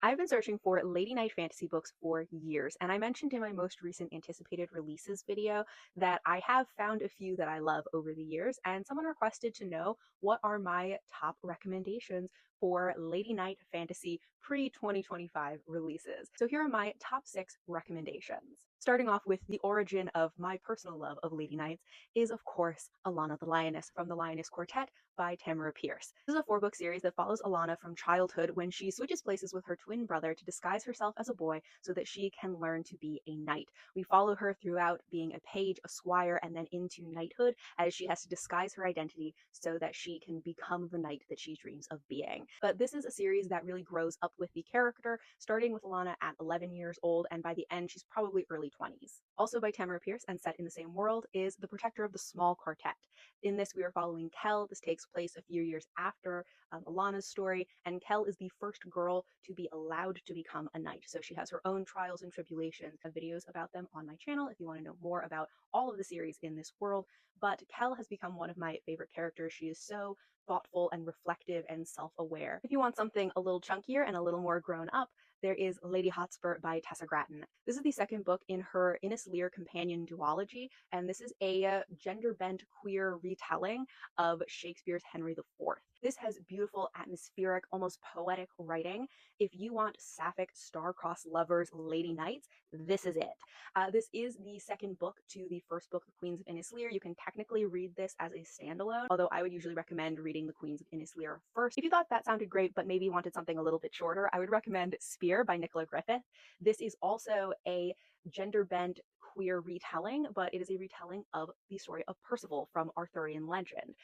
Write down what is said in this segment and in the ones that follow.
I've been searching for Lady Night fantasy books for years, and I mentioned in my most recent anticipated releases video that I have found a few that I love over the years, and someone requested to know what are my top recommendations for Lady Night fantasy pre-2025 releases. So here are my top 6 recommendations. Starting off with the origin of my personal love of Lady Knights is, of course, Alanna the Lioness from the Lioness Quartet by Tamora Pierce. This is a 4-book series that follows Alanna from childhood when she switches places with her twin brother to disguise herself as a boy so that she can learn to be a knight. We follow her throughout being a page, a squire, and then into knighthood as she has to disguise her identity so that she can become the knight that she dreams of being. But this is a series that really grows up with the character, starting with Alanna at 11 years old, and by the end she's probably early 20s. Also by Tamora Pierce and set in the same world is The Protector of the Small Quartet. In this, we are following Kell. This takes place a few years after Alanna's story, and Kell is the first girl to be allowed to become a knight. So she has her own trials and tribulations. I have videos about them on my channel if you want to know more about all of the series in this world. But Kell has become one of my favorite characters. She is so thoughtful and reflective and self-aware. If you want something a little chunkier and a little more grown up, there is Lady HOTSPUR by Tessa Gratton. This is the second book in her Innis Lear companion duology, and this is a gender-bent queer retelling of Shakespeare's Henry IV. This has beautiful, atmospheric, almost poetic writing. If you want sapphic, star-crossed lovers, lady knights, this is it. This is the second book to the first book, The Queens of Innis Lear. You can technically read this as a standalone, although I would usually recommend reading The Queens of Innis Lear first. If you thought that sounded great, but maybe wanted something a little bit shorter, I would recommend SQUIRE by Nicola Griffith. This is also a gender-bent queer retelling, but it is a retelling of the story of Percival from Arthurian legend.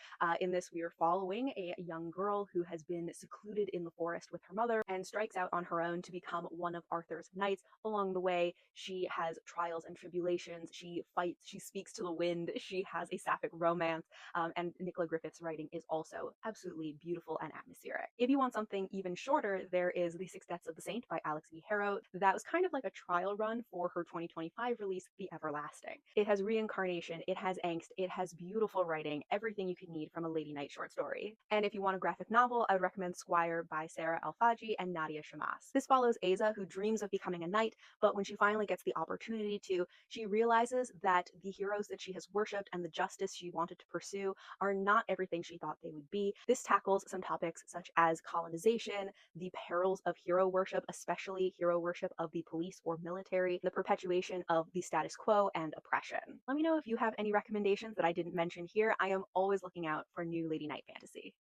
In this, we are following a young girl who has been secluded in the forest with her mother and strikes out on her own to become one of Arthur's knights. Along the way, she has trials and tribulations. She fights, she speaks to the wind, she has a sapphic romance, and Nicola Griffith's writing is also absolutely beautiful and atmospheric. If you want something even shorter, there is The Six Deaths of the Saint by Alix Harrow. That was kind of like a trial run for her 2025 release, The Everlasting. It has reincarnation, it has angst, it has beautiful writing, everything you could need from a Lady Night short story. And if you want a graphic novel, I would recommend SQUIRE by Sara, Alfageeh, and Nadia, Shammas. This follows Asa, who dreams of becoming a knight, but when she finally gets the opportunity to, she realizes that the heroes that she has worshipped and the justice she wanted to pursue are not everything she thought they would be. This tackles some topics such as colonization, the perils of hero worship, especially hero worship of the police or military, the perpetuation of the status quo, and oppression. Let me know if you have any recommendations that I didn't mention here. I am always looking out for new Lady Night fantasy.